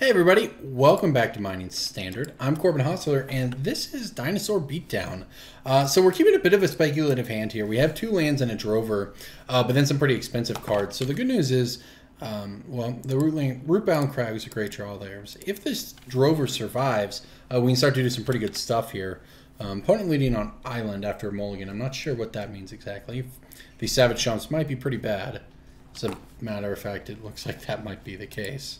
Hey everybody, welcome back to Mining Standard. I'm Corbin Hostler, and this is Dinosaur Beatdown. So we're keeping a bit of a speculative hand here. We have 2 lands and a drover, but then some pretty expensive cards. So the good news is, well, the Rootbound Crag is a great draw there. So if this drover survives, we can start to do some pretty good stuff here. Opponent leading on Island after a mulligan. I'm not sure what that means exactly. These Savage Chomps might be pretty bad. As a matter of fact, it looks like that might be the case.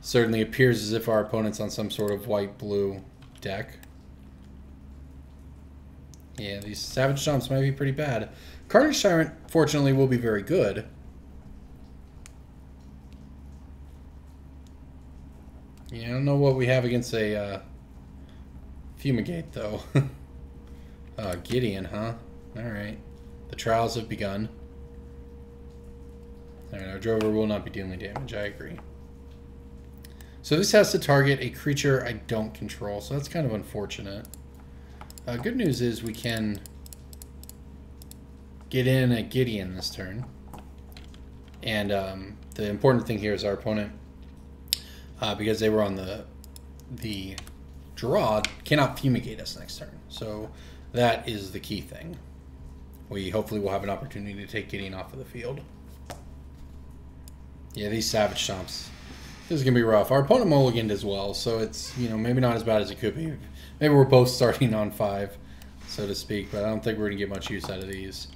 Certainly appears as if our opponent's on some sort of white-blue deck. Yeah, these Savage Chomps might be pretty bad. Carnage Tyrant, fortunately, will be very good. Yeah, I don't know what we have against a Fumigate, though. Gideon, huh? Alright. The trials have begun. Alright, our drover will not be dealing damage, I agree. So this has to target a creature I don't control, so that's kind of unfortunate. Good news is we can get in a Gideon this turn. And the important thing here is our opponent, because they were on the draw, cannot fumigate us next turn. So that is the key thing. We hopefully will have an opportunity to take Gideon off of the field. Yeah, these Savage Chomps. This is going to be rough. Our opponent mulliganed as well, so it's, you know, maybe not as bad as it could be. Maybe we're both starting on 5, so to speak, but I don't think we're going to get much use out of these.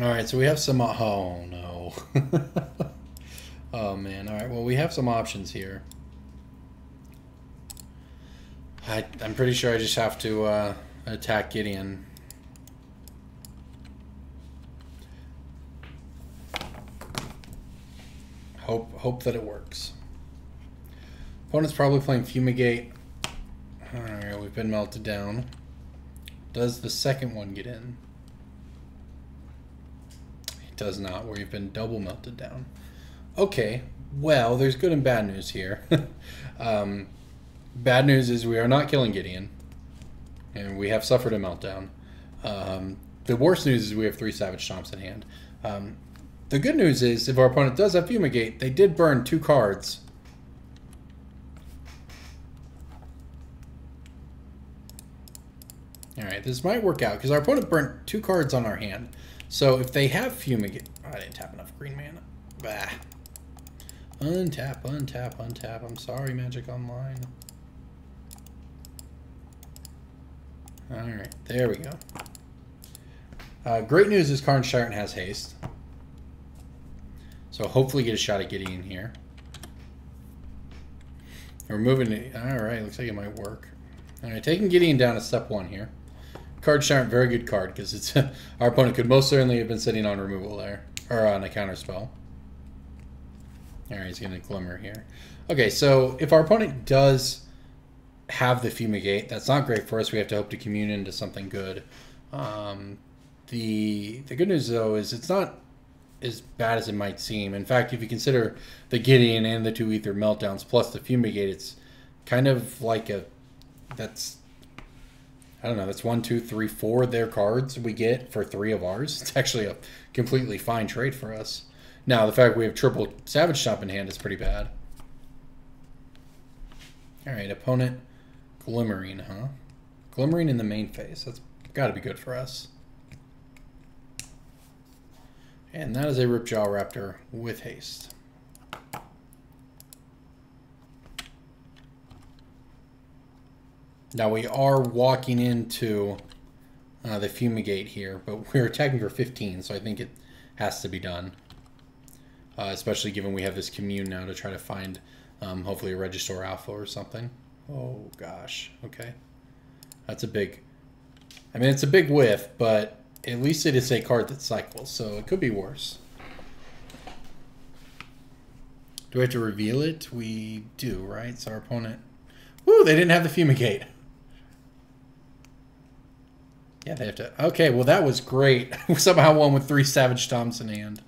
Alright, so we have some... Oh, no. Oh, man. Alright, well, we have some options here. I'm pretty sure I just have to attack Gideon. Hope that it works. Opponent's probably playing Fumigate. Alright, we've been melted down. Does the second one get in? It does not. We've been double melted down. Okay, well, there's good and bad news here. Bad news is we are not killing Gideon. And we have suffered a meltdown. The worst news is we have 3 Savage Chomps in hand. The good news is, if our opponent does have Fumigate, they did burn 2 cards. Alright, this might work out, because our opponent burnt 2 cards on our hand. So if they have Fumigate... Oh, I didn't tap enough green mana. Bah. Untap, untap, untap. I'm sorry, Magic Online. Alright, there we go. Great news is Carnage Tyrant has haste. So hopefully get a shot at Gideon here. We're moving it. Alright, looks like it might work. Alright, taking Gideon down is step 1 here. Carnage Tyrant, very good card, because it's our opponent could most certainly have been sitting on removal there. Or on a counter spell. Alright, he's going to Glimmer here. Okay, so if our opponent does have the Fumigate, that's not great for us. We have to hope to commune into something good. The good news, though, is it's not as bad as it might seem. In fact, if you consider the Gideon and the 2 Ether Meltdowns plus the Fumigate, it's kind of like a... That's... I don't know, that's 1, 2, 3, 4 of their cards we get for 3 of ours. It's actually a completely fine trade for us. Now, the fact we have triple Savage Chomp in hand is pretty bad. Alright, opponent Glimmering, huh? Glimmering in the main phase. That's got to be good for us. And that is a Ripjaw Raptor with haste. Now we are walking into the Fumigate here, but we're attacking for 15, so I think it has to be done. Especially given we have this commune now to try to find hopefully a Regisaur Alpha or something. Oh gosh, okay. That's a big... I mean, it's a big whiff, but at least it is a card that cycles, so it could be worse. Do we have to reveal it? We do, right? So our opponent... Woo, they didn't have the Fumigate. Yeah, they have to... Okay, well that was great. We somehow won with 3 Savage Chomps in hand.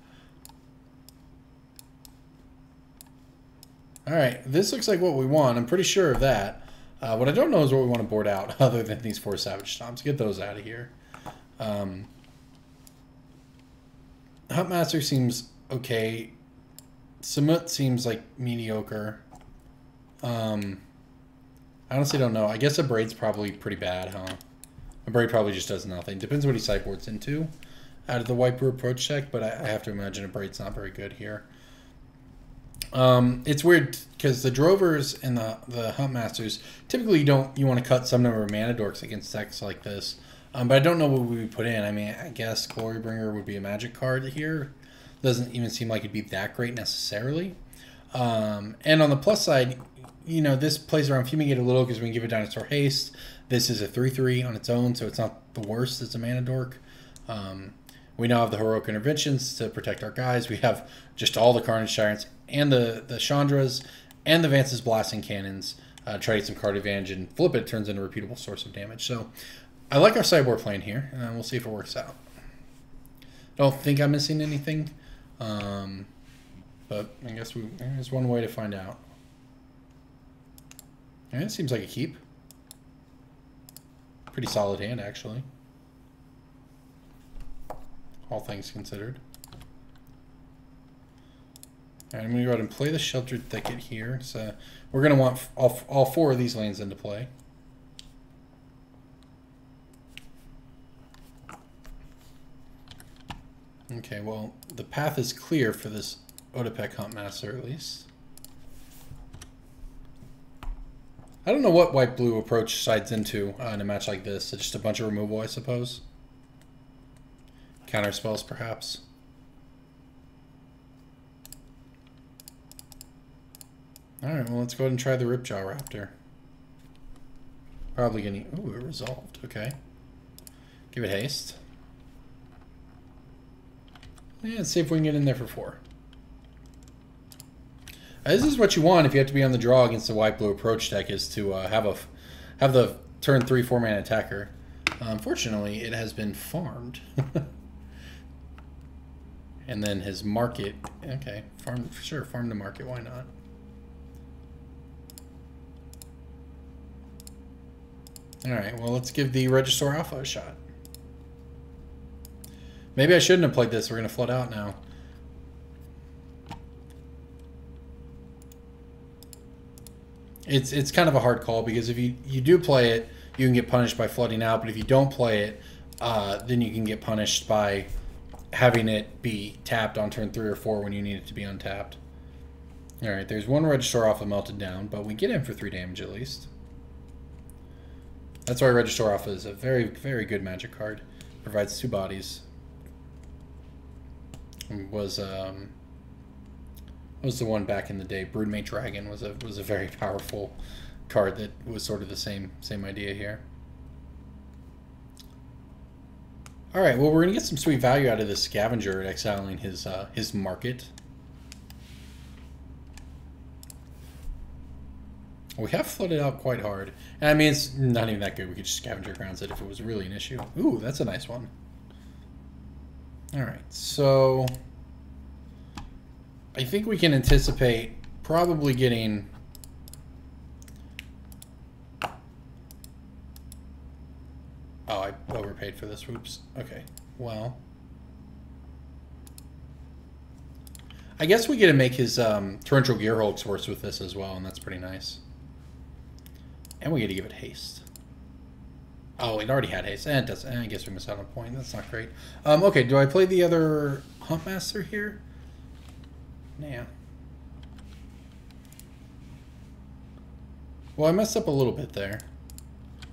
Alright, this looks like what we want. I'm pretty sure of that. What I don't know is what we want to board out, other than these 4 Savage Chomps. Get those out of here. Huntmaster seems okay. Samut seems like mediocre. I honestly don't know. I guess a Braid's probably pretty bad, huh? A Braid probably just does nothing. Depends what he sideboards into out of the White Blue approach deck, but I have to imagine a Braid's not very good here. It's weird because the Drovers and the Huntmasters typically you want to cut some number of mana dorks against decks like this. But I don't know what we would put in. I mean, I guess Glorybringer would be a magic card here. Doesn't even seem like it'd be that great necessarily. And on the plus side, you know, this plays around Fumigate a little because we can give a Dinosaur Haste. This is a 3/3 on its own, so it's not the worst as a mana dork. We now have the Heroic Interventions to protect our guys. We have just all the Carnage Tyrants and the Chandras and the Vance's Blasting Cannons. Try to get some card advantage and flip it. Turns into a repeatable source of damage. So I like our sideboard plan here. We'll see if it works out. Don't think I'm missing anything. But I guess there's one way to find out. And it seems like a keep. Pretty solid hand, actually. All things considered. Alright, I'm going to go ahead and play the Sheltered Thicket here. So we're going to want all four of these lands into play. Okay, well, the path is clear for this Otepec Huntmaster, at least. I don't know what White-Blue approach sides into in a match like this. It's just a bunch of removal, I suppose. Counter spells, perhaps. Alright, well, let's go ahead and try the Ripjaw Raptor. Probably getting... Ooh, it resolved. Okay. Give it haste. Yeah, let's see if we can get in there for 4. This is what you want if you have to be on the draw against the White-Blue approach deck, is to have the turn 3/4 mana attacker. Unfortunately, it has been farmed. And then his market, okay, farm to market, why not? Alright, well, let's give the Regisaur Alpha a shot. Maybe I shouldn't have played this. We're going to flood out now. It's kind of a hard call, because if you do play it, you can get punished by flooding out, but if you don't play it, then you can get punished by having it be tapped on turn 3 or 4 when you need it to be untapped. Alright, there's one Regisaur Alpha melted down, but we get him for 3 damage at least. That's why Regisaur Alpha is a very, very good magic card. Provides 2 bodies. Was the one back in the day. Broodmate Dragon was a very powerful card that was sort of the same idea here. All right, well, we're gonna get some sweet value out of this Scavenger at exiling his market. We have flooded out quite hard. And I mean, it's not even that good. We could just Scavenger Grounds it if it was really an issue. Ooh, that's a nice one. All right, so I think we can anticipate probably getting... Oh, I overpaid for this. Oops. Okay, well... I guess we get to make his Torrential Gearhulks worse with this as well, and that's pretty nice. And we get to give it haste. Oh, it already had haste. It doesn't. I guess we missed out on a point. That's not great. Okay, do I play the other Huntmaster here? Yeah. Well, I messed up a little bit there.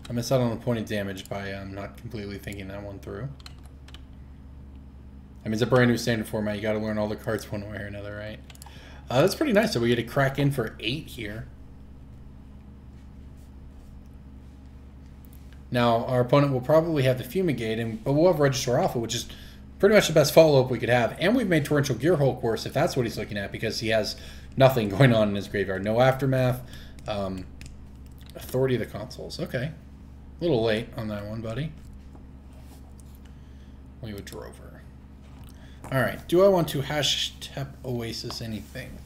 I missed out on the point of damage by not completely thinking that one through. I mean, it's a brand new standard format. You got to learn all the cards one way or another, right? That's pretty nice. So we get to crack in for 8 here. Now, our opponent will probably have the Fumigate, but we'll have Regisaur Alpha, which is pretty much the best follow-up we could have. And we've made Torrential Gearhulk worse, if that's what he's looking at, because he has nothing going on in his graveyard. No Aftermath. Authority of the Consoles. Okay. A little late on that one, buddy. We would Drover. Alright, do I want to Hashtep Oasis anything?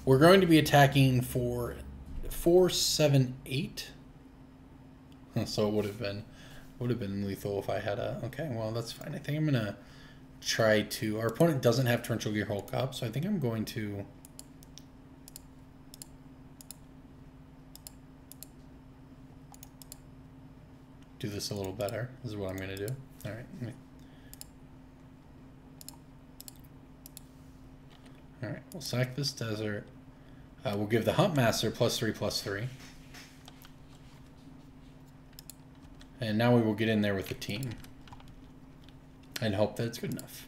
We're going to be attacking for 4, 7, 8. So it would have been lethal if I had a... Okay, well, that's fine. I think I'm going to try to... Our opponent doesn't have Torrential Gear Hulk up, so I think I'm going to... do this a little better. This is what I'm going to do. All right. All right, we'll sack this desert. We'll give the Huntmaster +3/+3. And now we will get in there with the team. And hope that it's good enough.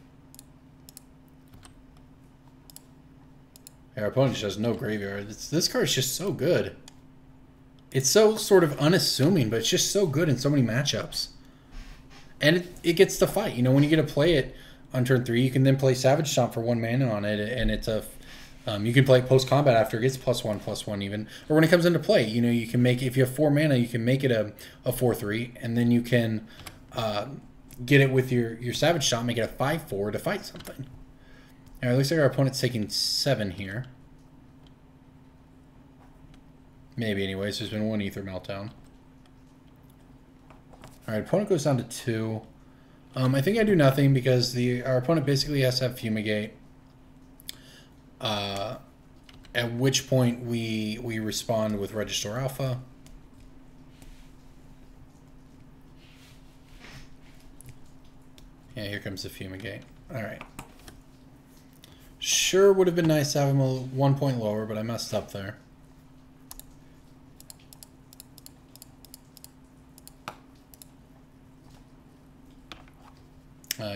Our opponent just has no graveyard. This card is just so good. It's so sort of unassuming, but it's just so good in so many matchups. And it gets to fight. You know, when you get to play it on turn 3, you can then play Savage Stomp for 1 mana on it, and it's a... you can play post-combat after it gets +1/+1 even. Or when it comes into play, you know, you can make... If you have 4 mana, you can make it a 4/3, and then you can get it with your Savage Stomp, make it a 5/4 to fight something. All right, looks like our opponent's taking 7 here. Maybe anyways, there's been 1 Ether Meltdown. Alright, opponent goes down to 2. I think I do nothing because our opponent basically has to have Fumigate. At which point we respond with Register Alpha. Yeah, here comes the Fumigate. Alright. Sure would have been nice to have him 1 point lower, but I messed up there.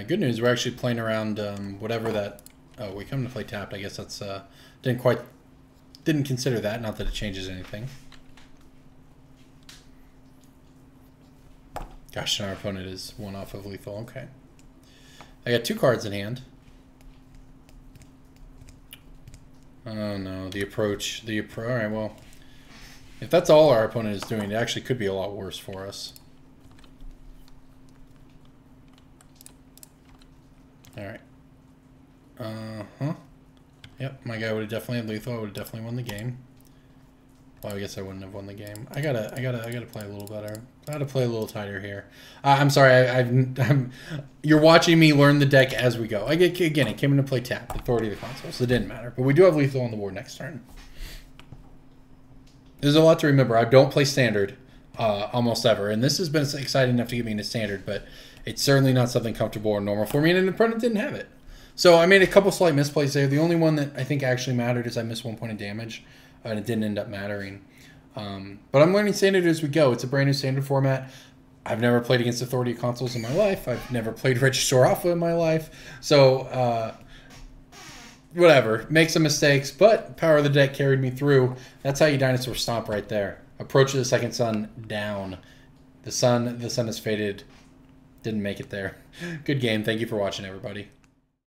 Good news, we're actually playing around whatever that... Oh, we come to play tapped. I guess that's... Didn't consider that, not that it changes anything. Gosh, and our opponent is 1 off of lethal. Okay. I got 2 cards in hand. Oh no, the approach. Alright, well... If that's all our opponent is doing, it actually could be a lot worse for us. Alright. Yep, my guy would have definitely had lethal. I would have definitely won the game. Well, I guess I wouldn't have won the game. I gotta play a little better. I gotta play a little tighter here. I'm sorry. You're watching me learn the deck as we go. Again, it came into play tap, Authority of the Console, so it didn't matter. But we do have lethal on the board next turn. There's a lot to remember. I don't play standard almost ever, and this has been exciting enough to get me into standard, but it's certainly not something comfortable or normal for me, and the opponent didn't have it. So I made a couple slight misplays there. The only one that I think actually mattered is I missed 1 point of damage, and it didn't end up mattering. But I'm learning standard as we go. It's a brand new standard format. I've never played against Authority consoles in my life. I've never played Register Alpha in my life. So, whatever. Make some mistakes, but power of the deck carried me through. That's how you Dinosaur Stomp right there. Approach of the second sun down. The sun has faded. Didn't make it there. Good game. Thank you for watching, everybody.